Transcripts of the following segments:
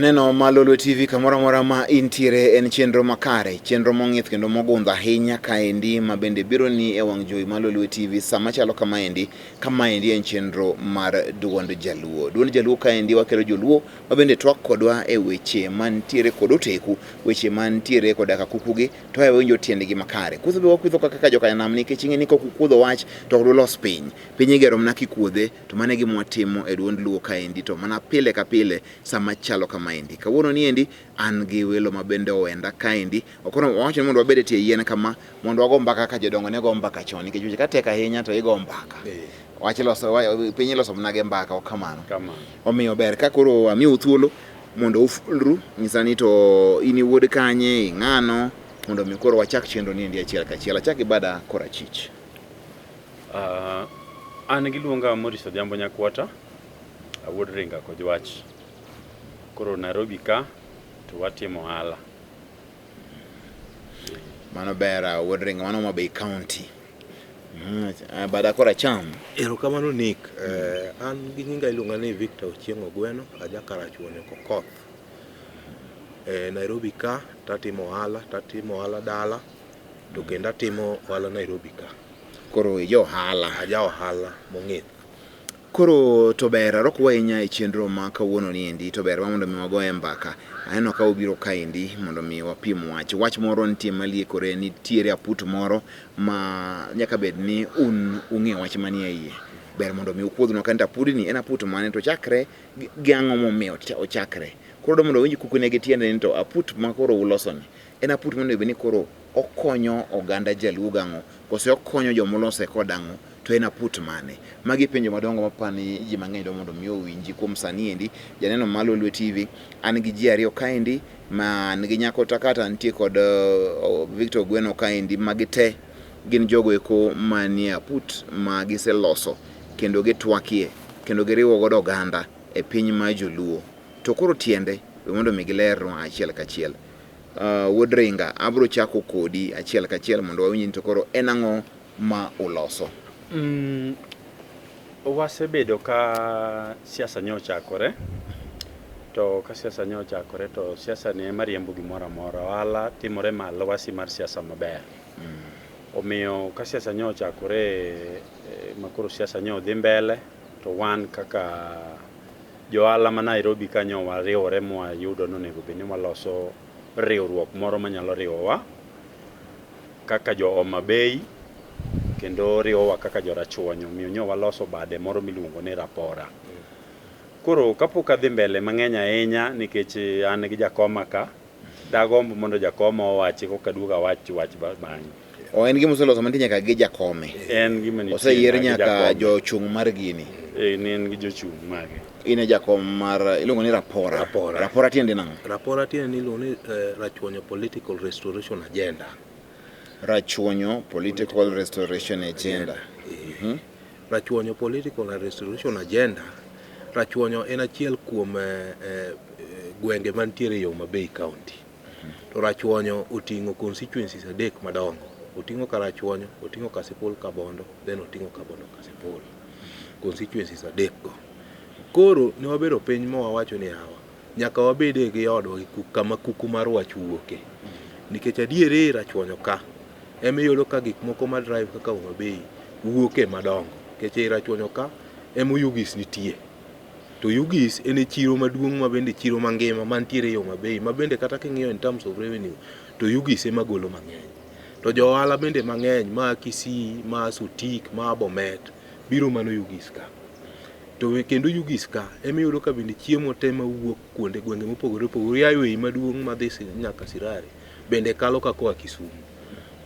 Janeno ma Lolwe TV kamora mora ma intiere en chenro makare, chenro mong'ith kendo mogundho ahinya kaendi ma bende biro ni e wang' jowi ma Lolwe TV sama chalo kamaendi en chenro mar duond jaluo. Duond jaluo kaendi wakelo joluo ma bende twak kodwa e weche mantiere kod oteku, weche mantiere koda ka kukugi to e winjo tiendgi makare. Kudho be wakudho kaka joka nam nikech ing'e ni kokudho wach to ok dulos piny. Piny igero mana kikuodhe to mano e gima watimo e duond luo kaendi to mana pile ka pile sama chalo kamaendi. Kawuono ni endi an gi welo ma bende owenda kaendi. Okono wacho ni mondo wabed tie yien kama mondo wago mbaka ka jodongo ne go mbaka chon nikech weche ka tek ahinya to igo mbaka. Wach loso piny loso mnage mbaka ok kamano. Omiyo ber ka koro amiyo thuolo mondo ufulru nyisa ni to ini wuod kanye ing'ano mondo mi koro wachak chenro ni endi achiel kachiel. Achak ibada korachich. An giluonga Morris Odhiambo Nyakwata, awuod Ringa kod wach. Koro Nairobi ka to watimo ohala. Mano ber awuod Ringa mano ma Bay County. Bada koracham. Erokamano Nick, an gi nyinga iluonga ni Victor Ochieng' Ogweno, aja Karachuonyo Kokoth. Nairobi ka tatimo ohala dala to kendo atimo ohala Nairobi ka. Koro ijo ohala. Aja ohala mong'ith. Koro to ber arokwa inya e chenro ma kawuono ni endi to ber mondo mi wagoe mbaka. Aneno ka ubiro kaendi mondo mi wapim wach moro nitie maliekore nitiere aput moro ma nyaka bed ni ung'e wach manie iye. Ber mondo mi ukuodhno kanta apudni en aput mane to chakre gi ang'o momiyo ochakre. Koro mondo winj kukune gi tiende ni to aput ma koro uloso ni en aput mondo bed ni koro okonyo oganda jaluo gang'o kose okonyo jomolose kodang'o to en aput mane. Magi penjo madongo mapani ji mang'eny do mondo mi owinji kuom sani endi. Janeno ma Lolwe TV an gi ji ariyo kaendi ma nigi nyako takata nitie kod Victor Ogweno kaendi magi te gin jogo eko manie aput ma giseloso kendo gitwakie kendo giriwo godo oganda e piny ma joluo. To koro tiende mondo mi giler achiel kachiel. Wuod Ringa abro chako kodi achiel kachiel mondo wawinj ni to koro en ang'o ma uloso. Wasebedo ka siasa nyochakore to ka siasa nyochakore to siasa ni ema riembo gimoro amora. Ohala timore malo wasi mar siasa maber. Omiyo ka siasa nyochakore makoro siasa dhi mbele to wan kaka johala ma Nairobi kanyo wariwore mwayudo nonego bed ni waloso riwruok moro manyalo riwowa kaka jo Homa Bay kendo riwowa kaka jo Rachuonyo. Omiyo nyo waloso bade moro miluongo ni Rapora. Koro kapok adhi mbele mang'eny ahinya nikech an gi jakoma ka dagombo mondo jakoma owachi koka duoga wach bang'e. En gima oseloso mantie nyaka gi jakome. En gima nitie. Oseyier nyaka jochung' mar gini. Ne en gi jochung' mage. Ine jakom mar iluongo ni Rapora. Rapora tiende nang'o? Rapora tiende iluongo ni Rachuonyo Political Restoration Agenda. Rachuonyo Political Restoration Agenda. Rachuonyo Political Restoration Agenda. Rachuonyo en achiel kuom gwenge mantiere e Homa Bay County. To Rachuonyo oting'o constituencies adek madongo. Oting'o Karachuonyo, oting'o Kasipul Kabondo, then oting'o Kabondo Kasipul. Constituencies adek go. Koro ne wabedo piny ma wawacho ni hawa nyaka wabede gi odwa kama kuku mar wach wuoke. Nikech adiere Rachuonyo ka emiyudo ka gik moko ma drive kaka Homa Bay wuoke madongo. Nikech Rachuonyo ka Yugis nitie. To Yugis en chiro maduong' ma bende chiro mangima mantiere e Homa Bay ma bende kata king'iyo in terms of revenue to Yugis ema golo mang'eny. To jo ohala bende mang'eny ma Kisii, ma Sutik, ma Bomet biro mano Yugis ka. To kendo Yugis ka emiyudo ka bende chiemo te ma wuok kuonde gwenge mopogore opogore aywei maduong' ma dhi nyaka Sirari bende kalo ka koa Kisumu.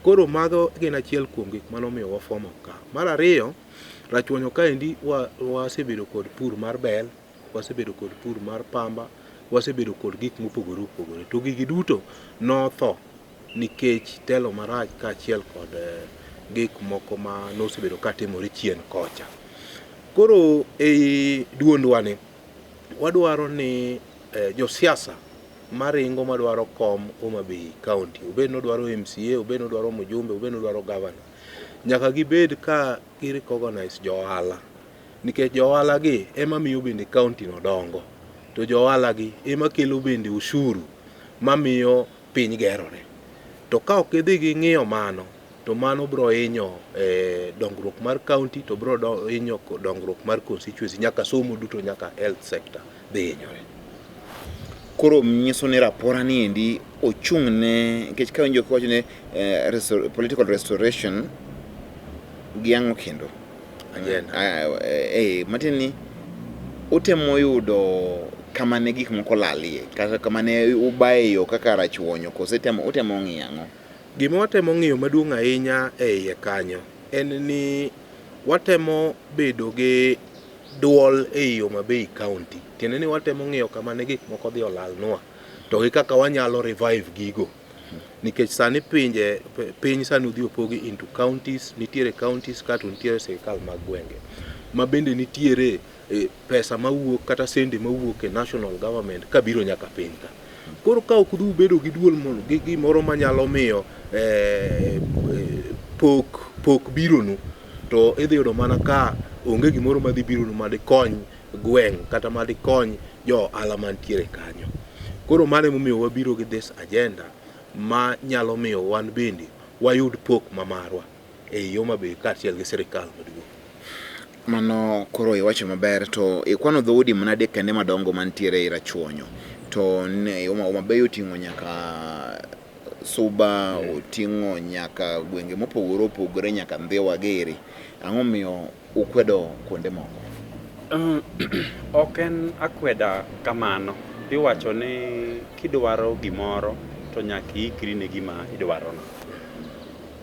Koro mago gin achiel kuom gik manomiyo wafomo ka. Mar ariyo, Rachuonyo kaendi wasebedo kod pur mar bel, wasebedo kod pur mar pamba, wasebedo kod gik mopogore opogore. To gigi duto notho nikech telo marach kaachiel kod gik moko ma nosebedo katimore chien kocha. Koro e duondwa ni wadwaro ni josiasa maringo madwaro kom Homa Bay County, obed no dwaro MCA, obed no dwaro mjumbe, obed no dwaro governor, nyaka gibed ka recognize jo ohala nikech jo ohala gi ema miyo bende county no dongo. to johala gi ema kelo bende ushuru mamiyo piny gerore. To ka ok idhi gi ng'iyo mano, to mano bro hinyo dongruok mar county, to bro hinyo dongruok mar constituency, nyaka somo duto, nyaka health sector dhi hinyore. Koro nyiso ni Rapora ni endi ochung' ne, nikech ka winjo kowacho ne political restoration gi Yango kendo matin ni utemo yudo kama ne gik moko lalie, kaka kama ne ubaye yo kaka rachuonyo, kose utemo ng'iyo. Gima watemo ng'iyo maduong' ahinya e iye kanyo en ni watemo bedo gi duol e Homa Bay County. Tiende ni watemo ng'iyo kama ne gik moko dhi olalnwa, to gi kaka wanyalo revive gigo. Nikech sani piny sani udhi opogi into counties, nitiere counties kato nitiere sirikal mag gwenge. Ma bende nitiere pesa mawuok kata sende mawuok e national government kabiro nyaka piny ka. Koro ka ok udhi bedo gi duol gi gimoro manyalo miyo pok bironu, to idhi yudo mana ka onge gimoro madhi bironu madikony gweng' kata madikony jo ala mantiere kanyo. Koro mano emomiyo wabiro gi this agenda ma nyalo miyo wan bende wayud pok mamarwa e Homa Bay kaachiel gi sirikal maduong'. Mano koro iwacho maber. To ikwano dhoudi manade kende madongo mantiere e rachuonyo, to Homa Bay oting'o nyaka Suba, oting'o nyaka gwenge mopogore opogore, nyaka Ndhiwa Giri. Ang'o miyo ukwedo kuonde moko? Ok en akweda kamano. Iwacho ni kidwaro gimoro to nyaka ikri ne gima idwarono.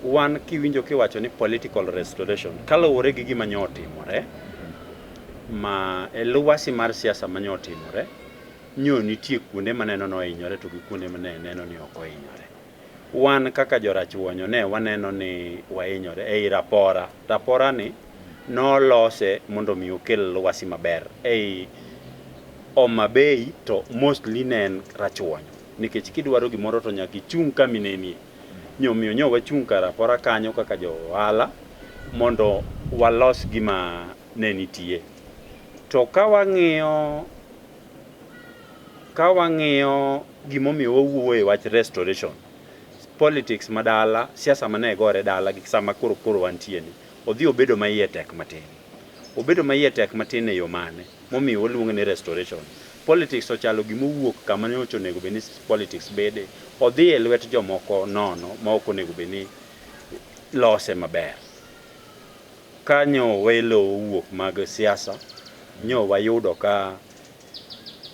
Wan kiwinjo kiwacho ni political restoration, kaluwore gi gima nyotimore ma e lwasi mar siasa ma nyotimore, nitie kuonde maneno no hinyore to gi kuonde maneno ni ok hinyore. Wan kaka jorachuonyo ne waneno ni wahinyore ei Rapora. Rapora ni nolose mondo mi okel lwasi maber ei Homa Bay, to mostly ne en rachuonyo. Nikech kidwaro gimoro to nyaka ichung' kaminenie. Nyomiyo wachung' ka Rapora kanyo kaka jo ohala mondo walos gima ne nitie. To ka wang'iyo gimomiyo wawuoyo e wach restoration, politics madala, siasa mane gore dala gi sama koro wantie ni, odhi obedo maiye tek matin. Obedo maiye tek matin e yo mane momiyo waluongo ni restoration. Politics ochalo gimowuok kama ne onego bed ni politics bede, odhi e lwet jomoko nono ma ok onego bed ni lose maber. Kanyo welo wuok mag siasa, wayudo ka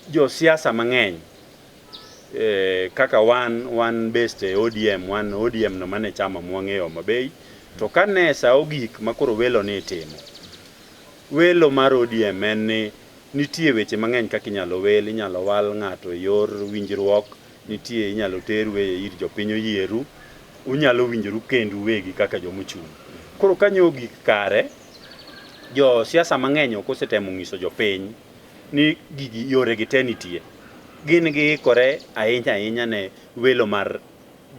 jo siasa mang'eny kaka wan based e ODM no mane chama mwang'eyo Homa Bay, to kane sa ogik makoro welo ni timo. Welo mar ODM en ni nitie weche mang'eny kaka inyalo wal ng'ato yor winjruok, nitie inyalo terwe ir jopiny oyieru, unyalo winjoru kendu wegi kaka jomochung'. Koro kanyo gik kare, jo siasa mang'eny ok osetemo ng'iso jopiny ni gigi yore gi te nitie. Gin giikore ahinya ne welo mar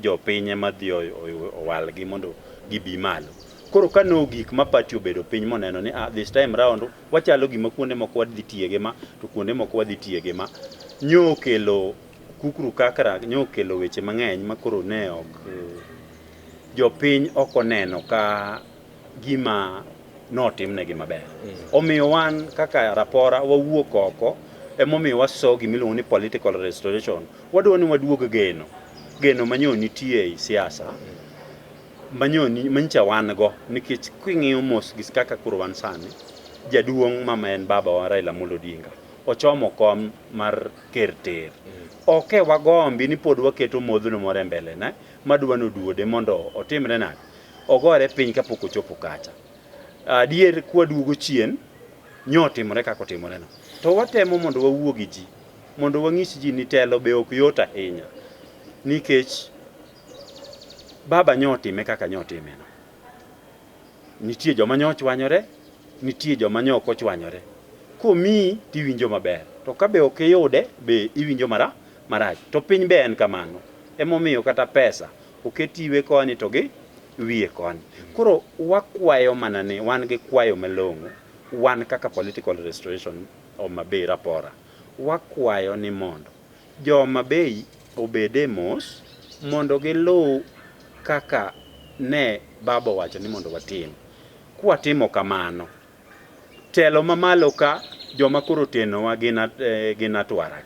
jopiny madhi owalgi mondo gibi malo. Koro kano gik mapati obedo piny moneno ni this time round wachalo gima kuonde moko wadhi tiege ma, to kuonde moko wadhi tiege ma, nyokelo kukru kakra, nyokelo weche mang'eny makoro ne ok jopiny ok oneno ka gima notimnegi maber. Omiyo wan kaka Rapora wawuok oko, emomiyo waso gimiluongo ni political restoration. Wadwa ni waduog geno manyo nitie ei siasa, mancha wan go, nikech kwing'iyo mos gi kaka kuro wan sani, jaduong' mama en baba wa Raila Amolo Odinga ochomo kom mar ker ter. Ok wagombi ni pod waketo modhono moro e mbele ne madwa noduode mondo otimre nade, ogore piny kapok ochopo kacha. Adier kwaduogo chien nyotimore kaka otimore no, to watemo mondo wawuo gi ji, mondo wang'is ji ni telo be ok yot ahinya, nikech baba nyotime kaka nyotime no. Nitie joma nyochwanyore, nitie joma nyok ochwanyore. Komi tiwinjo maber, to ka be ok iyude be iwinjo marach. To piny be en kamano. Emomiyo kata pesa oketiwe koni to gi wiye koni. Koro wakwayo mana ni wan gi kwayo malong'o, wan kaka political restoration Homa Bay Rapora. wakwayo ni mondo joma bei obede mos mondo gilu kaka ne baba wacho ni mondo watim. Kwatimo kamano, telo mamalo ka joma koro tenowa gin atwara.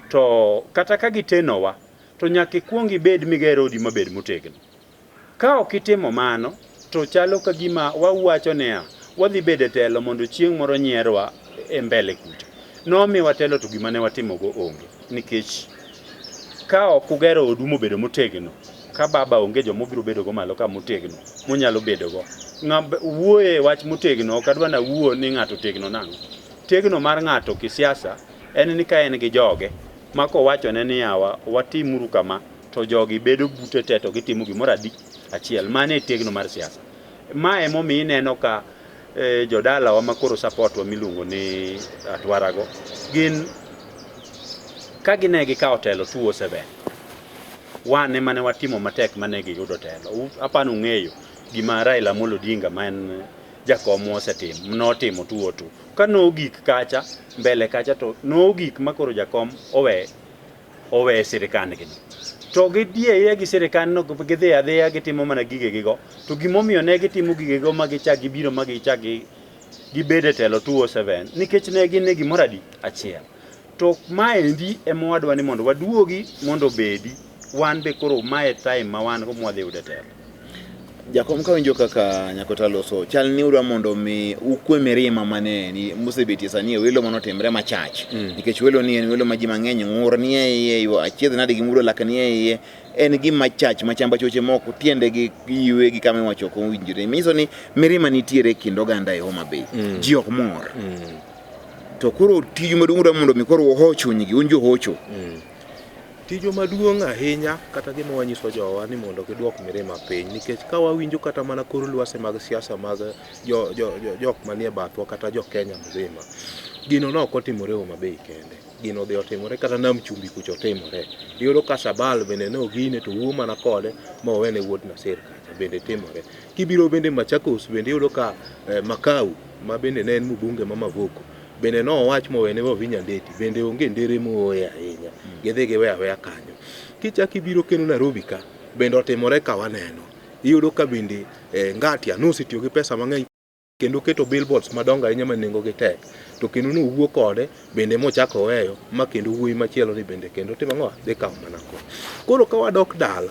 To kata ka gitenowa, to nyaka ikuong ibed migero odi mabed motegno. Ka ok itimo mano, to chalo ka gima wawacho ne wadhi bede telo mondo chieng' moro nyierwa e mbele kucha. Nomiwa telo to gima ne watimogo onge. Nikech ka ok ugero odu mobedo motegno, ka baba onge joma biro bedo go malo ka motegno, monyalo bedo go. Wuoye wach motegno, ok adwa na wuo ni ng'ato tegno nang'o. Tegno mar ng'ato kisiasa en ni ka en gi joge, mako wacho ne ni yawa watimuru kama, to jogi bedo bute te to gitimo gimoro achiel. Mane tegno mar siasa. Ma emomiyo ineno ka jodala wa makoro support wa miluongo ni atwarago gin ka gine gikawo telo 2007 wan ema ne watimo matek mane giyudo telo. Apano ng'eyo gima Raila Amolo Odinga ma en jakom osetimo notimo 2002 ka nogik kacha mbele kacha to nogik makoro jakom owe sirikand gi to gidie gi sirikand no gidhi adhiya gitimo mana gige gigo to gimomiyo ne gitimo gige go magichak gibiro magichak gibede telo 2007 nikech ne gin gimoro achiel. To maendi ema wadwa ni mondo waduogi mondo bedi wan be koro mae time ma wan go mwadhi yude telo. Jakom ka winjo kaka nyakota loso chal ni udwa mondo mi ukwe mirima mane ni musebetie sani welo manotimre machach nikech welo ni en welo ma ji mang'eny ng'ur ni e yo achiedh nade gimudo lakani e en gima chach machamba choche moko tiende gi ywe gi kama wacho ko winjire miso ni mirima nitiere kendo ganda e Homa Bay ji ok mor to koro tiju maduong' udwa mondo mi koro hochuny gi unjo hocho tijo maduong' ahinya kata gima wanyiso jowa ni mondo giduok mirima piny nikech ka wawinjo kata mana kor lwase mag siasa mag jok manie bathwa kata jo Kenya mzima gino no otimore Homa Bay kende gino dhi otimore kata Nam Chumbi kucho timore iyudo ka Sabal bende ne ogine to wuo mana kode ma owene wuod Nasir kacha bende timore kibiro bende Machakos bende iyudo ka Makau ma bende ne en mbunge ma Mavoko bende no wach mowene Wavinya Ndeti bende onge ndere mooye ahinya gidhi giwe aweya kanyo kichaki biro keno Nairobi ka bende otimore ka waneno iyudo ka bende Ngatia nosetiyo gi pesa mang'eny kendo keto billboards madongo ahinya ma nengo gi tek to kendo no wuo kode bende mochako weyo ma kendo wuoyi machielo ni bende kendo timo ng'o dhi kawo mana koro ka wadok dala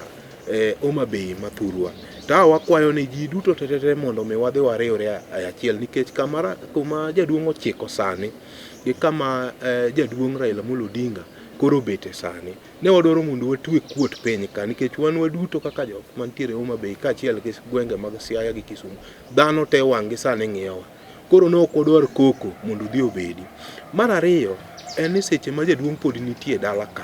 Homa Bay mathurwa ta wakwayo ni ji duto tetete mondo mi wadhi wariwre achiel nikech kuma jaduong' ochiko sani gi kama jaduong' Raila Amolo Odinga koro bete sani ne wadwaro mondo watwe kuot piny ka nikech wan waduto kaka jok mantiere Homa Bay kaachiel gi gwenge mag Siaya gi Kisumu dhano te wang' gi sani ng'iyowa koro ne ok wadwar koko mondo dhi obedi. Mar ariyo en ni seche ma jaduong' pod nitie dala ka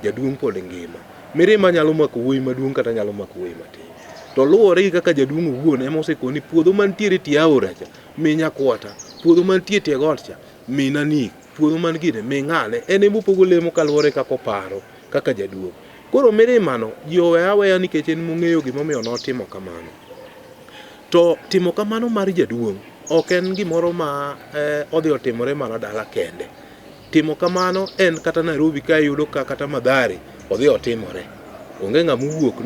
jaduong' pod ngima mirima nyalo mako wuoyi maduong' kata nyalo mako wuoyi matin to luwore gi kaka jaduong' owuon ema osekoni puodho mantiere tie aora cha mi Nyakwata puodho mantie tie got cha mi Nani puodho man gine mi ng'ane en ema opogo lemo kaluwore kaka oparo kaka jaduong'. Koro mirimano ji owe aweya nikech en mong'eyo gimomiyo notimo kamano to timo kamano mar jaduong' ok en gimoro ma odhi otimore mana dala kende. Timo kamano en kata Nairobi ka yudo ka kata Madhare odhi otimore onge ng'ama wuok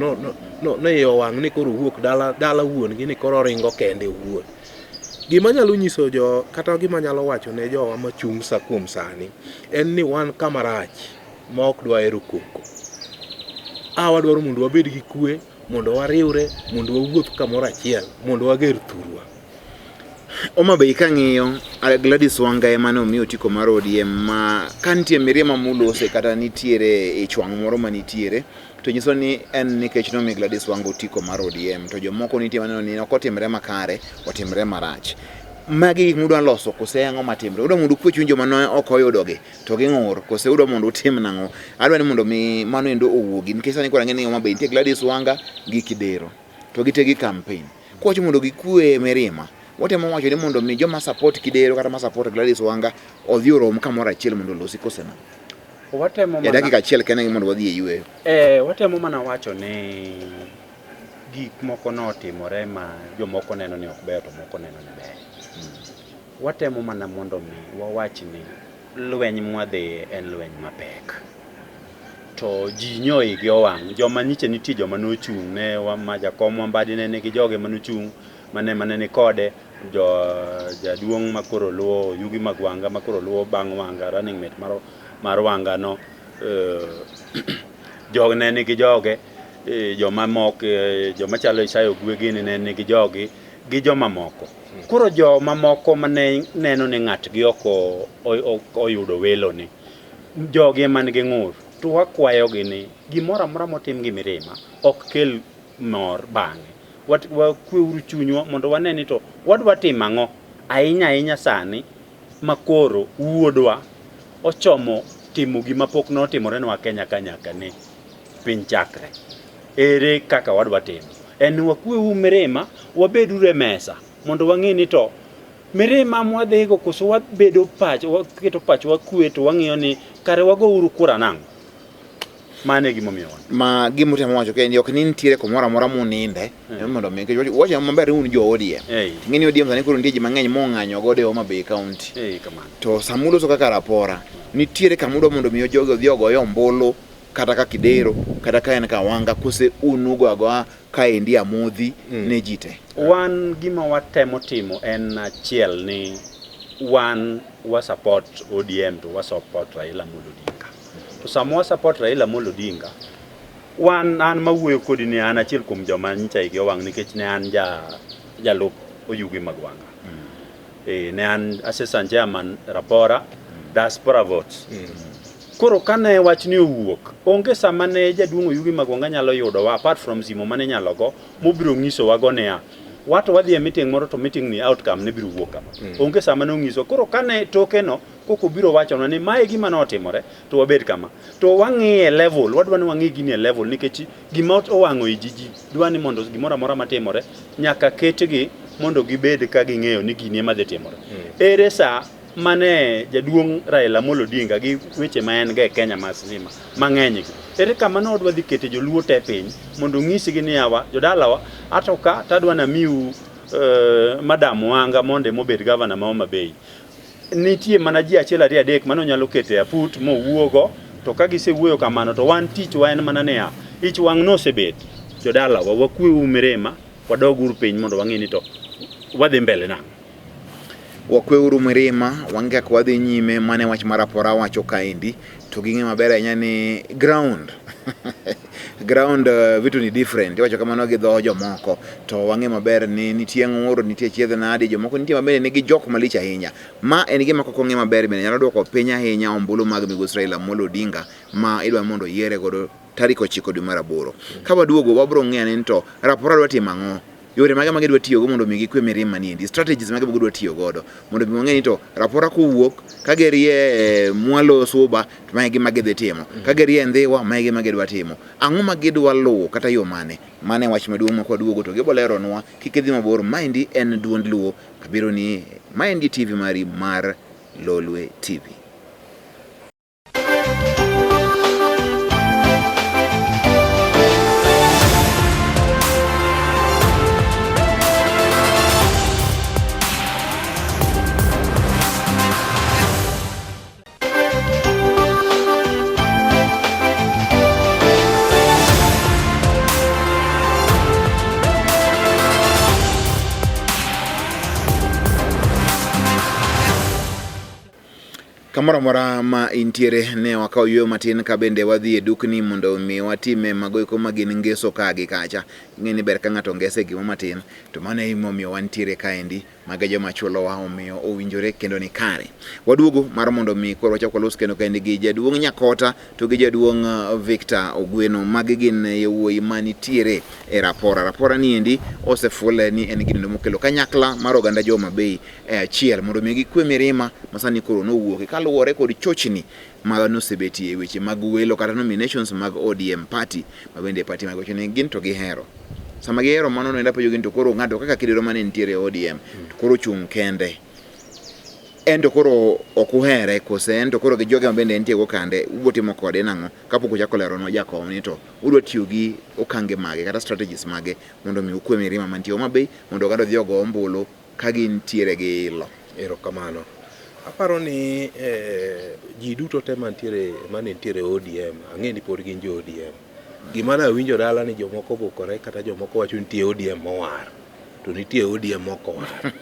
no iyo wang' ni koro wuok dala wuon gi ni koro ringo kende wuon. Gima nyalo nyiso kata gima nyalo wacho ne jowa machung' sa kuom sani en ni wan kamarach ma ok dwa hero koko wadwaro mondo wabed gi kwe mondo wariwre mondo wawuoth kamoro achiel mondo wager thurwa. Homa Bay kang'iyo Gladys Wanga ema ne omiyo otiko mar ODM ma kantie mirima mulose kata nitiere e chwang' moro manitiere to nyiso ni en nikech nomi Gladys Wanga otiko mar ODM to jomoko nitie maneno ni ok otimre makare otimre marach. Magi gik mudwa loso kose ang'o matimre udwa mondo ukwe chuny joma ne ok oyudogi to ging'ur kose udwa mondo utim nang'o adwa ni mondo mi mano endo owuogi nikech sani kora ng'e ni Homa Bay nitie Gladys Wanga gi Kidero to gite gi campaign kwacho mondo gikwe mirima watemo wacho ni mondo mi joma support Kidero kata ma support Gladys Wanga odhi orom kamoro achiel mondo losi kosena watemo mana dakika achiel kene mondo wadhi e yweyo watemo mana wacho ni gik moko notimore ma jomoko neno ni ok ber to moko neno ni ber watemo mana mondo mi wawach ni lweny mwadhi en lweny mapek. To ji nyoi gi owang', joma niche nitie joma nochung' ne ma jakom Wambadi ne nigi joge manochung' mane ni kode, jaduong' makoro luwo Yugi Magwanga makoro luwo bang' Wanga, running mate mar Wanga no, joge ne nigi joge, joma moko, joma chalo Isayo Gwegi ne nigi jogi gi joma moko. Koro joma moko mane neno ni ng'atgi oko oyudo welo ni, jogi man gi ng'ur. To wakwayogi ni gimoro amora motim gi mirima ok kel mor bang'e. Wakweuru chunywa mondo wane ni to wadwa timo ang'o ahinya sani makoro wuodwa ochomo timo gima pok notimorenwa Kenya ka nyaka ne piny chakre. Ere kaka wadwa timo? En wakweu mirima, wabeduru e mesa mondo wang'e ni to mirima mwadhigo koso wabedo waketo pacho wakwe to wang'iyo ni kare wagouru kura nang'o. Mane gimomiyo ma gimotemo wacho kendi ok ni nitiere kumoro amora muninde mondo mi wacho maber un jo ODM ng'eni ODM sani koro nitie ji mang'eny mong'anyo godo e Homa Bay County to samulo so kaka Rapora nitiere kamudo mondo mi jogo odhi ogoyo ombulu kata ka Kidero kata ka en Kawanga kose unugo agoa kaendi amodhi ne jite. Wan gima watemo timo en achiel ni wan wa support ODM to wa support Raila Amolo Odinga. To samo support Raila Amolo Odinga, an mawuoyo kodi ni an achiel kuom joma nyicha gi owang' nikech ne an jalup Yugi Magwanga. Ne an assistant chairman Rapora diaspora votes. Koro kane wach ni owuok, onge sama ne jaduong' Yugi Magwanga nyalo yudo wa apart from simo mane nyalo go mobiro ng'iso wago ne ya wadhi e meeting moro to meeting ni outcome ne biro wuok kama. Onge sama no ng'iso. Koro kane toke no koko biro wacho ni mae gima notimore to wabed kama. To wang'iye level, wadwa ni wang'i gini e level nikech gima owang'o jiji dwani mondo gimoro amora matimore nyaka ketgi mondo gibed ka ging'eyo ni gini ema dhi timore. Ere sa mane jaduong' Raila Amolo Odinga gi weche ma en ga e Kenya masima mang'eny gi. Ere kama no odwa dhi kete joluo te piny mondo ng'isgi ni yawa jodalawa atoka tadwa na miu Madam Wanga monde mobed governor ma Homa Bay. Nitie mana ji achiel ariyo adek mano nyalo kete aput mo wuogo to ka gisewuoyo kamano to wan tich wa en mana ne ya ich wang' no sebet jodalawa wakweu mirima wadoguru piny mondo wang'e ni to wadhi mbele na wakweuru mirima wange kwa wadhi nyime mane wach mar Rapora wacho kaendi to ging'e maber ahinya ni ground vitu ni different wacho kamano gi dho jomoko to wang'e maber ni nitie ng'uro nitie chiedho nadi jomoko nitie maber nigi jok malich ahinya ma en gima koko ng'e maber bende nyalo dwoko piny ahinya ombulu mag migosi Raila Amolo Odinga ma idwa mondo yiere godo tarik 9 dwe mar 8 ka waduogo wabro ng'e ni to Rapora dwa timo ang'o yore mage dwa tiyo go mondo mi gikwe mirima niendi strategies mage dwa tiyo godo mondo mi ng'e ni to Rapora kuwuok ka gerie mwalo suba to mage dhi timo ka gerie ndhiwa mage dwa timo ang'o magidwa luwo kata yo mane wach maduong' ma kwaduogo to gibolero nwa kik idhi mabor. Maendi en Duond Luo kabiro ni Maendi TV mari mar Lolwe TV. Kamoro mora ma intiere ne wakao yo matin ka bende wadhi e dukni mondo mi watime magoiko magin ngeso kagi kacha ng'eni ber ka ng'ato ngese gimo matin to mane imomiyo wantiere kaendi maga joma chulo wa omiyo owinjore kendo ni kare. Waduogo mar mondo mi koro wachak walos kendo kaendi gi jaduong' Nyakota to gi jaduong' Victor Ogweno magi gin yowuoyi manitiere e Rapora niendi osefule ni en gino mokelo kanyakla mar oganda jo Homa Bay e achiel mondo mi gikwe mirima masani koro nowuok kaluwore kod chochni mag nosebeti e weche mag welo kata nominations mag ODM party ma bende party mag ochene gin to gihero sama gihero mano no endapo jogin to koro ng'ato kaka Kidero mane nitiere ODM to koro chung kende endo koro okuhere kose endo koro gi joge mabende entie go kande ubotimo kode nang'o kapok ochako lero no jakom ni to udwa tiyo gi okange mage kata strategies mage mondo mi ukwe mirima mantie Homa Bay mondo oganda odhi ogo ombulu ka gintiere gi ilo. Erokamano. Aparo ni ji duto te mantiere ODM, ang'e ni pod gin jo ODM. Gima na winjo dala ni jomoko bukore kata jomoko wacho nitie ODM mowar. To nitie ODM moko war.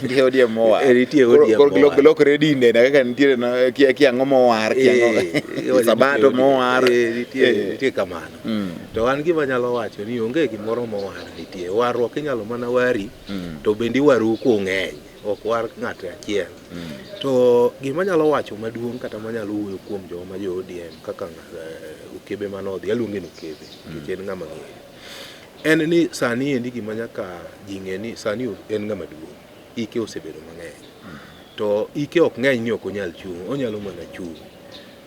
Nitie ODM mowar. Nitie ODM mowar. Lokore dinde na kaka nitie na kiang'o mowar, kiang'o sabato mowar. Nitie kamano. To an gima nyalo wacho ni onge gimoro mowar nitie. Warruok inyalo mana wari, to bendi waru kung'eny. Ok war ng'ato achiel. To gima nyalo wacho maduong' kata manyalo wuoyo kuom joma jo ODM kaka Ukebe manodhi, aluonge ni Ukebe, nikech en ng'ama ng'eyo. En ni sani endi gima nyaka jing'e ni sani en ng'ama duong', ike osebedo mang'eny. To ike ok ng'eny ni ok onyal chung', onyalo mana chung'.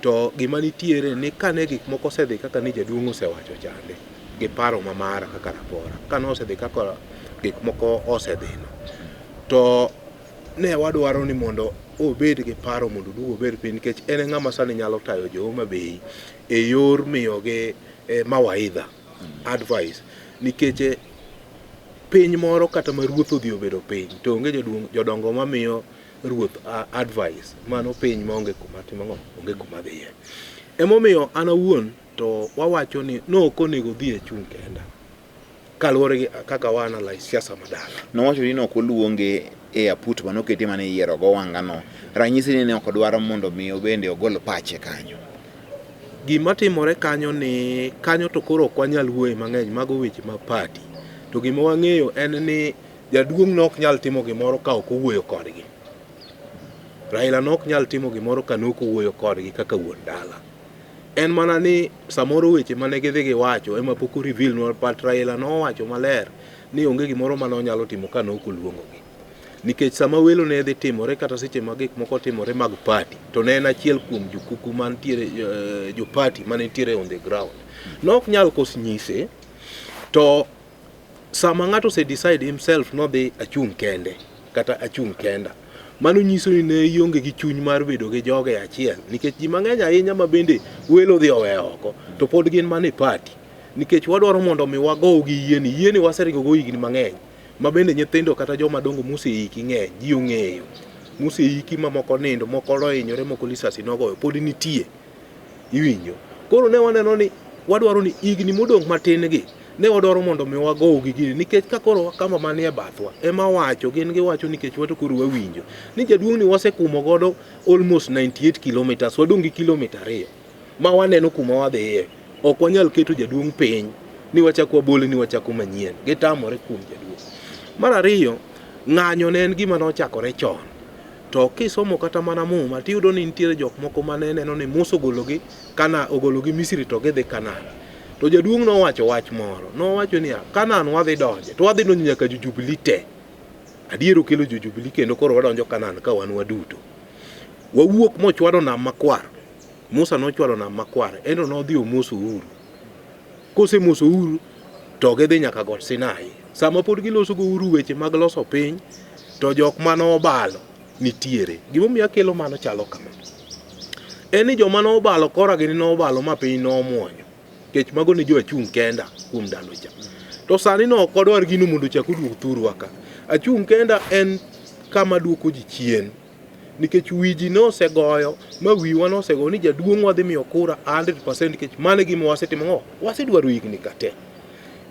To gima nitiere ni kane gik moko osedhi kaka ni jaduong' osewacho chande, gi paro mamara kaka Rapora, kane osedhi kaka gik moko osedhino, to ne wadwaro ni mondo obed gi paro mondo duogo obed piny, nikech en ng'ama sani nyalo tayo jo Homa Bay e yor miyogi mawaidha, advice, nikech piny moro kata ma ruoth odhi obedo piny to onge jodongo mamiyo ruoth advice, mano piny maonge kuma timo onge kuma dhiye. Emomiyo an awuon to wawacho ni ok onego dhi e chung' kenda kaluwore gi kaka wan ala siasa madala. Nowacho ni ok oluonge e aput manoketi mane yiero go wangano. Ranyisi ni ne ok odwaro mondo mi obende ogol pache kanyo. Gima timore kanyo ni kanyo to koro ok wanyal wuoye mang'eny mago weche ma party. To gima wang'eyo en ni jaduong' nok nyal timo gimoro ka ok owuoyo kodgi. Raila nok nyal timo gimoro ka nok owuoyo kodgi kaka wuon dala. En mana ni samoro weche mane gidhi giwacho ema pok reveal nwa, but Raila nowacho maler ni onge gimoro mane onyalo timo ka nok oluongogi. Nikech sama welo ne dhi timore kata seche ma gik moko timore mag party, to ne en achiel kuom jokuku mantiere jo party mane nitiere on the ground. Nok nyal kos nyise, to sama ng'ato se decide himself no dhi achung' kende kata achung' kenda, mano nyiso ni ne ionge gi chuny mar bedo gi joge achiel, nikech ji mang'eny ahinya ma bende welo dhi owe oko to pod gin mane party, nikech wadwaro mondo mi wago gi yieni waseringo go higni mang'eny, ma bende nyithindo kata joma dongo moseiki ng'eny, ji ong'eyo moseiki, ma moko nindo, moko lohinyore, moko lisasi nogoyo, pod nitie iwinjo. Koro ne waneno ni wadwaro ni higni modong' matin gi ne wadwaro mondo mi wago gi gini, nikech ka koro kama manie bathwa ema wacho, gin giwacho nikech wato koro wawinjo ni jaduong' ni wasekumo godo almost 98 kilometers, wadong' gi kilomita 2 ma waneno kuma wadhiye. Ok wanyal keto jaduong' piny ni wachako wabole ni wachako manyien, gitamore kuom jaduong'. Mar ariyo, ng'anyo ne en gima nochakore chon, to kisomo kata mana Muma tiyudo ni nitiere jok moko mane neno ni Musa ogologi kana ogologi Misri to gidhi Kanaan. To jaduong' nowacho wach moro, nowacho ni Kanaan wadhi donje, to wadhi donjo nyaka Jubilee te. Adiero kelo Jubilee kendo koro wadonjo Kanaan ka wan waduto. Wawuok mochwado nam makwar. Musa nochwado nam makwar, endo nodhi omoso Uhuru. Kose moso Uhuru to gidhi nyaka Got Sinai. Sama pod giloso go Uhuru weche mag loso piny, to jok mano obalo nitiere. Gimomiyo kelo mano chalo kama. Eni joma no obalo kora gini no obalo ma piny no muonyo. Kech mago ni jo achung' kenda kuom ndalo cha. To sani no ok odwar gino mondo chak oduog thurwa ka. Achung' kenda en kama duoko ji chien. Nikech wiji no osegoyo, ma wiwa no osego ni jaduong' wadhi miyo kura 100%, nikech mane gima wasetimo ng'o, wasedwaro higni kate.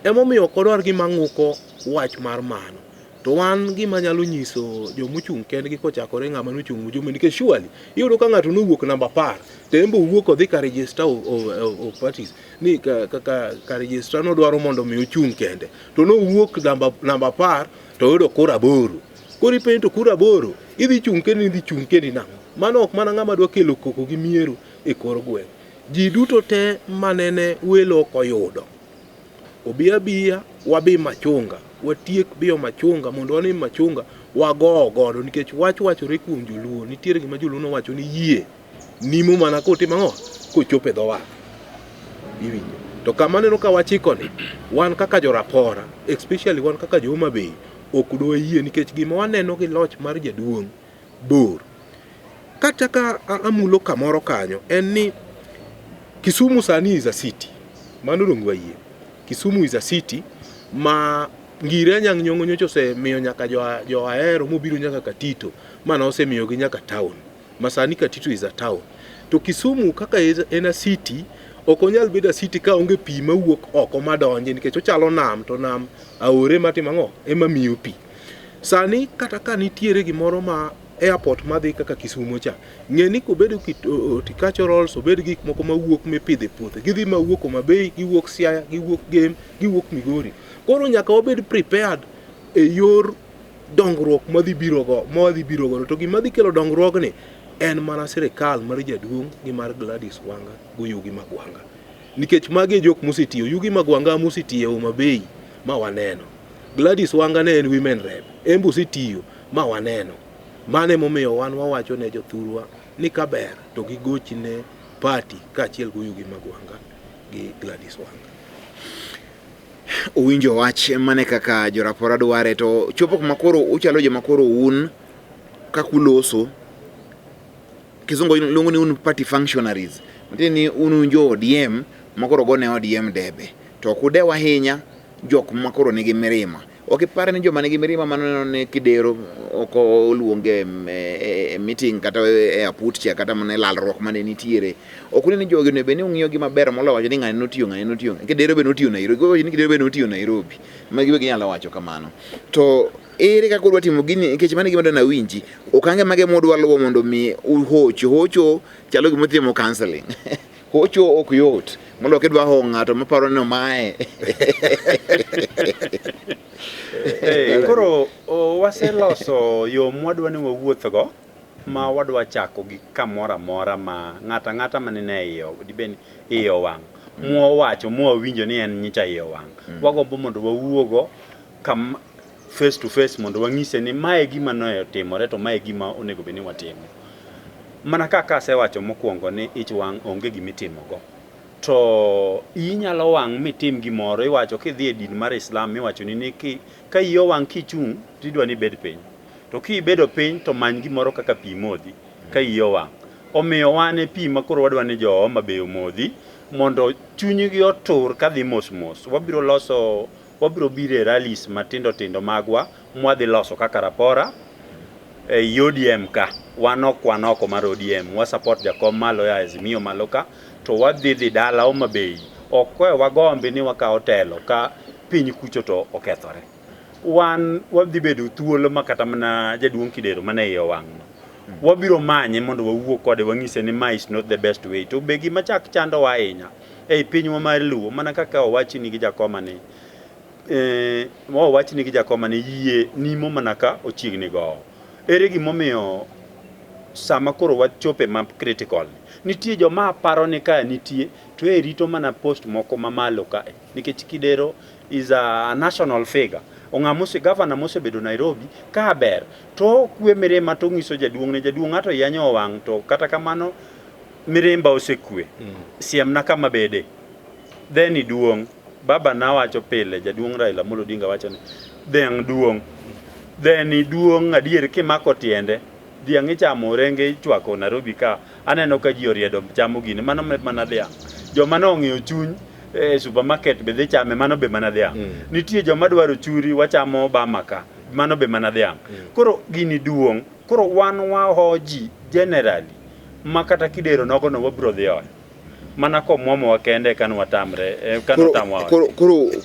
Emomiyo ok odwar gima ng'uko wach mar mano. To wan gima nyalo nyiso jomochung' kendgi kochakore ng'ama nochung' mujumbe, nikech surely iyudo ka ng'ato nowuok namba 10, tembo wuok odhi ka register of parties ni ka register no dwaro mondo mi ochung' kende, to nowuok namba 10 to yudo kura 8. Kori penjo to kura 8 idhi chung' kendi nang'o? Mano ok mana ng'ama dwa kelo koko gi miero e kor gweng'. Ji duto te manene welo koyudo obiya wabi machunga, watiek biyo machunga mondo wane machunga wago godo, nikech wachore kuom joluo. Nitiere gima joluo no wacho ni yie nimo mana kotimo ng'o kochope dho wath, iwinjo. To kama neno ka wachiko ni wan kaka jo Rapora, especially wan kaka jo Homa Bay, ok do yie, nikech gima waneno gi loch mar jaduong' bor. Kata ka amulo kamoro kanyo en ni Kisumu sani is a city. Mano dong' wayie. Kisumu is a city ma ngire nyang nyongo nyocho se miyo nyaka jo aero mobiro nyaka Katito mana osemiyo gi nyaka town masani Katito is a town to Kisumu kaka en a city ok onyal bedo city ka onge pi mawuok oko madonje nikech ochalo nam to nam aore matimo ang'o ema miyo pi sani kata ka nitiere gimoro ma airport madhi kaka Kisumu cha ng'eni kobedo horticultural obed gik moko mawuok mipidhe puothe gidhi mawuok Homabay giwuok Siaya giwuok Gem giwuok Migori koro nyaka wabed prepared e yor dongruok madhi biro go to gima dhi kelo dongruogni en mana sirikal mar jaduong' gi mar Gladys Wanga go Yugi Magwanga nikech magi jok mosetiyo Yugi Magwanga mosetiyo Homabay ma waneno Gladys Wanga ne en women rep embo osetiyo ma waneno mane momiyo wan wawacho ne jothurwa ni kaber to gigochne party kaachiel go Yugi Magwanga gi Gladys Wanga. Uwinjo wach mane kaka jo Rapora dware to chopo kuma koro uchalo joma koro un kakuloso kizungu luongo ni un party functionaries mtini unu jo ODM makoro gone ODM debe to kudewa hinya jok makoro nigi mirima okipare ni joma nigi mirima maneno ne kidero oko luonge meeting kata airport cha kata mane lalruok mane nitiere okuni ni jogi ne beni ung'iyo gi maber molo wacho ni ng'ani notiyo kidero be notiyo Nairobi ni kidero be notiyo Nairobi magi be nyalo wacho kamano to ere kaka odwa timo gini nikech mane gima na winji okange mage modwa luwo mondo mi hocho chalo gima timo counseling hocho ok yot mondo kidwa ho ng'ato maparo no mae koro waseloso yo mwadwa ni wawuotho ma wadwa chako gi kamora mora ma ng'ata manene iyo diben iyo wang wacho winjo ni en nyicha iyo wang wagombo mondo wawuogo kam face to face mondo wang'ise ni mae gima noyo timore to mae gima onego beni watimo mana kaka sewacho mokwongo ni ich wang onge gimitimo go to inyalo wang mitim gimoro iwacho kidhi e din mar Islam iwacho ni ka iyo wang kichung tidwa ni bed piny to kibedo piny to many gimoro kaka pi modhi ka iyo wang omiyo wane pi makoro wadwa ni jo Homabay modhi mondo chunygi otur kadhi mos wabiro bire rallies matindo magwa mwadhi loso kaka Rapora ODM ka wanoko mar ODM wa support jakom malo ya Azimio maloka to wadhi dala Homabay okwe wagombe ni wakao telo ka piny kucho to okethore wadhi bedo thuolo makata mana jaduong' kidero mana iyo wang' wabiro manye mondo wawuok kode wang'ise ni ma is not the best way to be gima chak chando wa ahinya ei pinywa mar Luo mana kaka owachni gi jakoma ni owachni gi jakoma ni yie nimo mana ka ochiegni go ere gimomiyo sama koro wachope ma critical nitie joma paro ni ka nitie to rito mana post moko mamalo ka nikech kidero is a national figure ong'amose governor mosebedo Nairobi ka ber to kwe mirima to ng'iso jaduong' ng'ato yanyo wang' to kata kamano mirimba osekwe siemna kama bede then duong' baba nawacho pile jaduong' Raila Amolo Odinga wacho ni dhiang' duong' then duong' adier kimako tiende dhiang' ichamo renge ichwako Nairobi ka aneno ka ji oriedo chamo gini mano mana dhiang' joma nong'iyo chuny supermarket be dhi chame mano be mana dhiang' nitie joma dwaro churi wachamo bamaka mano be mana dhiang' koro gini duong' koro wan wahoji generally makata kidero nogo no wabro dhiyo mana ko mwomo wakende kan watamre kan watamwa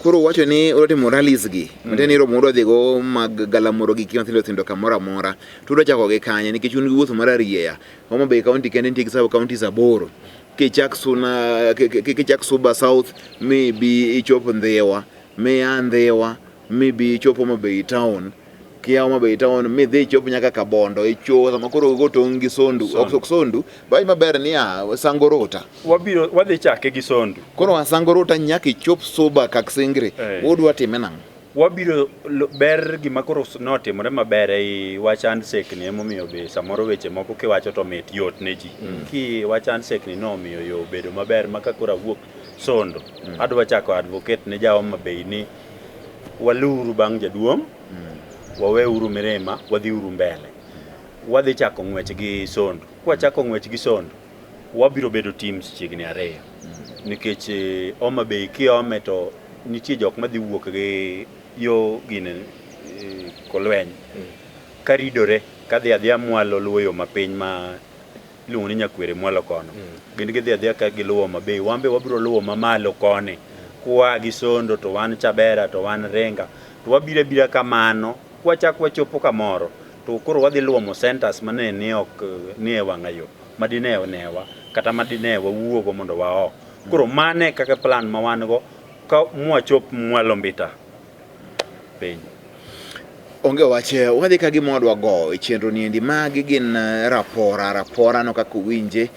koro wacho ni orote moralis gi mteni ro moro dhigo mag galamoro gi thindo kamora mora tudo chako gi kanye nikech un gi wuoth mar Arieya Homabay County kende nitie sub counties aboro kichak Suba South maybe ichopo Ndhewa Ndhewa maybe ichopo Homabay Town kia Homabay Town midhi ichopo nyaka Kabondo icho sama koro gotong' gi Sondu ok Sondu bai maber ni Sangorota wadhi chake gi Sondu koro Sangorota nyaka ichop Suba Kaksingri udwa time nang wabiro ber gima koro notimore maber ei wachand sekni emomiyo be samoro weche moko kiwacho to mit yot ne ji ki wachand sekni nomiyo yo bedo maber maka kora wuok Sondo adwa chako advocate ne jawa Homabay ni waluru bang' jaduong' waweuru mirima wadhi uru mbele wadhi chako ng'wech gi Sondo kwa chako ng'wech gi Sondo wabiro bedo teams chiegni ariyo nikech Homabay kiome to nitie jok madhi wuok gi yo gine kolweny karidore kadhi adhia mwalo luwo yo mapiny ma iluongo ni nyakwere mwalo kono gin gidhi adhia ka giluwo mabe wambe wabiro luwo mamalo koni kwa gisondo to wan Chabera to wan Renga to wabira bira kamano kwachak wachopo kamoro to koro wadhi luwo mo centers mane ni ok ni e wang'ayo madine onewa kata madine wawuogo mondo wao koro mane kaka plan ma wan go ka mwachop mwalo mbita piny onge wache wadhi ka gimodwa go e chenro niendi magi gin rapora no kaka winje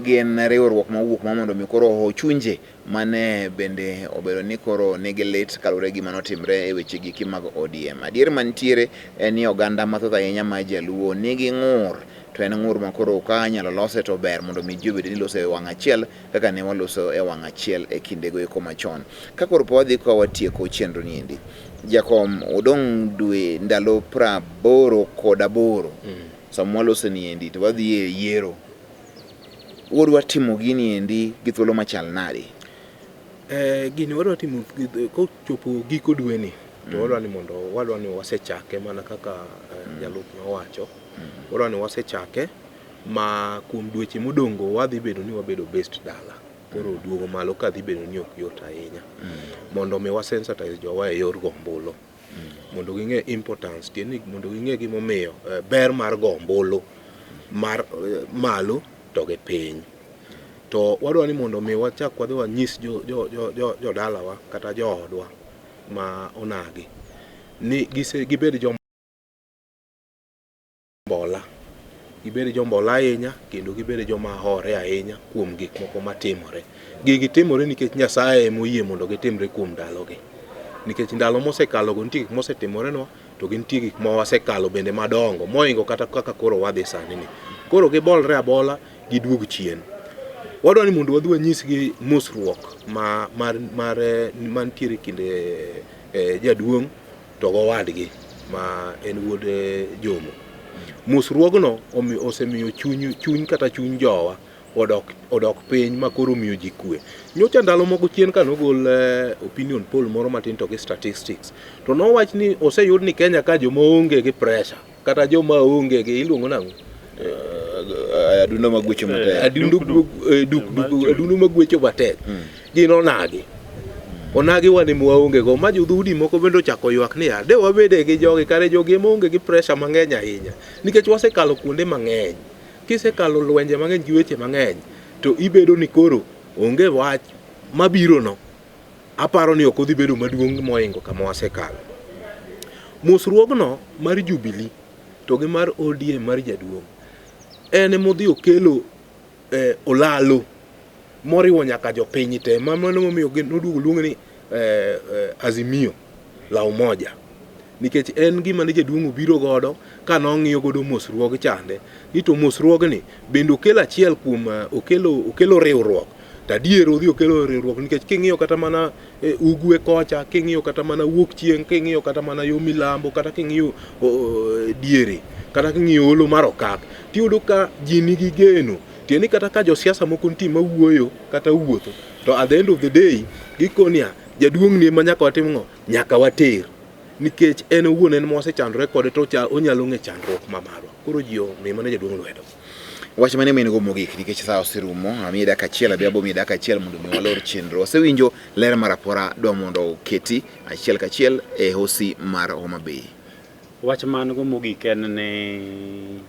gin riwruok mawuok ma mondo mi koro ochunje mane bende obedo ni koro nigi lit kalure gi manotimre e weche giki mag ODM. Adier mantiere en ni oganda mathoth ahinya ma jaluo nigi ng'ur to en ng'ur ma koro ka nyalo lose to ber mondo mi ji obed ni loso e wang' achiel kaka ne waloso e wang' achiel e kindego eko machon. Ka koro po wadhi ka watieko chenro niendi Jakom odong' dwe ndalo 88 sama waloso niendi to wadhi e yiero wadwa timo gini endi gi thuolo machal nade? Gini wadwa timo kochopo giko dwe ni to wadwa ni wasechake mana kaka jalup nowacho wadwa ni wasechake ma kuom dweche modongo wadhi bedo ni wabedo best dala koro duogo malo ka dhi bedo ni ok yot ahinya mondo mi wasensitize jowa e yor gombolo mondo ging'e importance tieni mondo ging'e gimomiyo ber mar gombolo mar malo to gi piny to wadwa ni mondo mi wachak wadhi wanyis jo dalawa kata joodwa ma onagi ni gibed jombola ahinya kendo gibed joma hore ahinya kuom gik moko matimore. Gigi timore nikech Nyasaye emoyie mondo gitimre kuom ndalogi. Nikech ndalo mosekalo go nitie gik mosetimore no to gintie gik ma wasekalo bende madongo moingo kata kaka koro wadhi sani ni. Koro gibolre abola giduog chien. Wadwa ni mondo wadhi wanyisgi mosruok mantiere kinde jaduong' to gowadgi ma en wuod Jomo. Musruogno osemiyo chuny kata chuny jowa odok piny ma koro miyo ji kwe. Nyocha ndalo moko chien ka nogol opinion poll moro matin to gi statistics to nowach ni oseyud ni Kenya ka joma onge gi pressure kata joma onge gi iluongo nang'o adundo magwecho matek adundo magwecho matek gin onagi wane mwaonge go ma jodhudi moko bende ochako ywak ni de wabede gi jogi kare jogi monge gi pressure mang'eny ahinya nikech wasekalo kuonde mang'eny kisekalo lwenje mang'eny gi weche mang'eny to ibedo ni koro onge wach mabiro no aparo ni ok odhi bedo maduong' moingo kama wasekalo. Mosruogno mar Jubilee to gi mar ODM mar jaduong' en modhi okelo olalo moriwo nyaka jopiny te mano momiyo noduogo luongo ni Azimio la Umoja nikech en gima ne jaduong' obiro godo ka nong'iyo godo mosruog chande ni to mosruogni bende okelo achiel kuom okelo riwruok tadier odhi okelo riwruok nikech king'iyo kata mana ugwe kocha king'iyo kata mana wuok chieng' king'iyo kata mana yo milambo kata king'iyo diere kata king'iyo holo mar Okak tiyudo ka ji nigi geno tieni kata ka josiasa moko nitie mawuoyo kata wuotho to at the end of the day gikonia jaduong' ni ma nyaka watimgo nyaka water nikech en owuon en mosechandore kode to onyalo ng'e chandruok mamarwa koro ji mane jaduong' lwedo wach mane mene go mogik nikech sa osirumo amiye dakika achiel abi abo miye dakika achiel mondo mi walor chenro wasewinjo ler mar Rapora dwa mondo keti achiel kachiel e hosi mar Homa Bay. Wach man go mogik en ni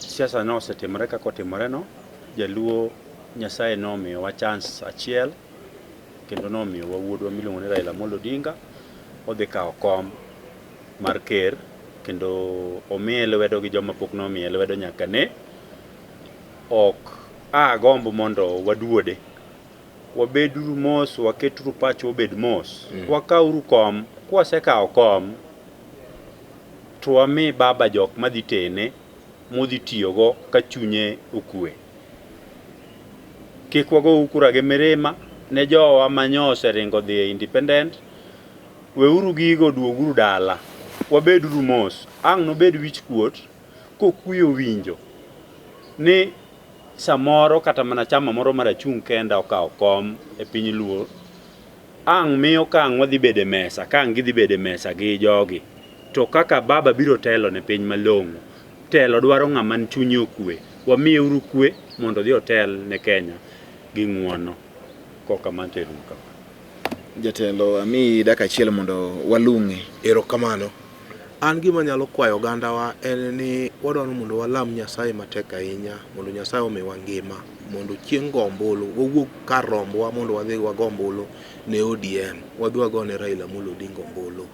siasa no osetimore kaka otimore no jaluo Nyasaye nomiyo wa chance achiel kendo nomiyo wuodwa miluongo ni Raila Amolo Odinga odhi kawo kom mar ker kendo omiye lwedo gi joma pok nomiye lwedo nyaka ne ok gombo mondo waduode wabeduru mos waketuru pacho obed mos wakawuru kom kwasekawo kom to wami baba jok madhi tene modhi tiyogo ka chunye okwe kik wago ukura gi mirima ne jowa manyose ringo dhi independent weuru gigo duoguru dala wabeduru mos ang' nobed wich kuot kokuyo winjo ni samoro kata mana chama moro marachung' kenda okawo kom e piny luo ang' miyo kang' wadhi bede mesa, kang' gidhi bede mesa gi jogi, to kaka baba biro telo ne piny malong'o, telo dwaro ng'ama chunye okwe, wamiyeuru kwe mondo dhi otel ne Kenya gi ng'uono. Koka mantie ruka. Jatelo, ami dakika achiel mondo walung'e. Erokamano. An gima nyalo kwayo ogandawa en ni wadwaro mondo walam Nyasaye matek ahinya, mondo Nyasaye omiwa ngima, mondo chieng' go ombulu wawuog kar rombwa mondo wadhi wago ombulu ne ODM, wadhi wagone Raila Amolo Odinga ombulu.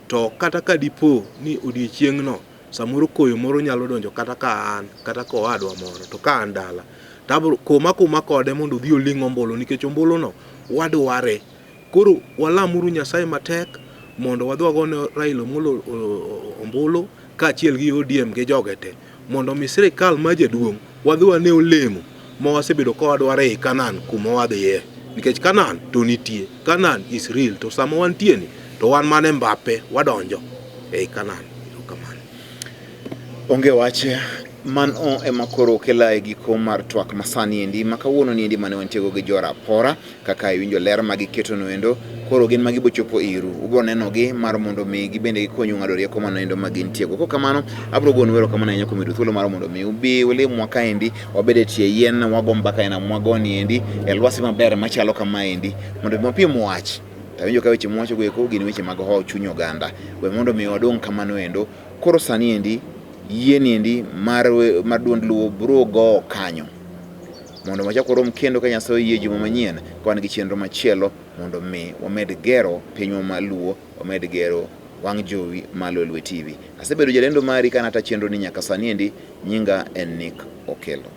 To kata ka dipo ni odiechieng'no samoro koyo moro nyalo donjo kata ka an kata ka owadwa moro, to ka an dala tabro koma kode mondo dhi oling' ombulu, nikech ombuluno wadware. Koro walamuru Nyasaye matek mondo wadhi wagone Raila Amolo ombulu kaachiel gi ODM gi joge te, mondo mi sirikal ma jaduong' wadhi wane olemo ma wasebedo ka wadwaro ei Kanan kuma wadhiye, nikech Kanan to nitie, Kanan is real, to sama wantie ni to wan mane Mbappe wadonjo ei Kanan. Erokamano. Onge wache man ema koro kela e giko mar twak masani endi makawuono ni endi mane wantiego gi jo Rapora kaka iwinjo ler magiketo no endo, koro gin magi bochopo iru, ubro nenogi mar mondo mi gibende gikonyu ng'ado rieko mano endo magintiego. Kok kamano abro gonu wero kamano ahinya kuom yudo thuolo mar mondo mi ubi walimwa kaendi wabede tie yien wago mbaka ena mwagoni endi e lwasi maber machalo kama endi mondo mi wapiem wach. Tawinjo ka weche mwacho go eko gin weche mag ho chuny oganda, we mondo mi wadong' kamano endo. Koro sani endi yien endi mar duond luo bro go kanyo mondo machako rom kendo ka Nyasaye oyie juma manyien ka wan gi chenro machielo mondo mi wamed gero pinywa maluo, wamed gero wang' jowi ma Lolwe TV. Asebedo jalendo mari kana ta chenro ni nyaka sani endi, nyinga en Nick Okelo.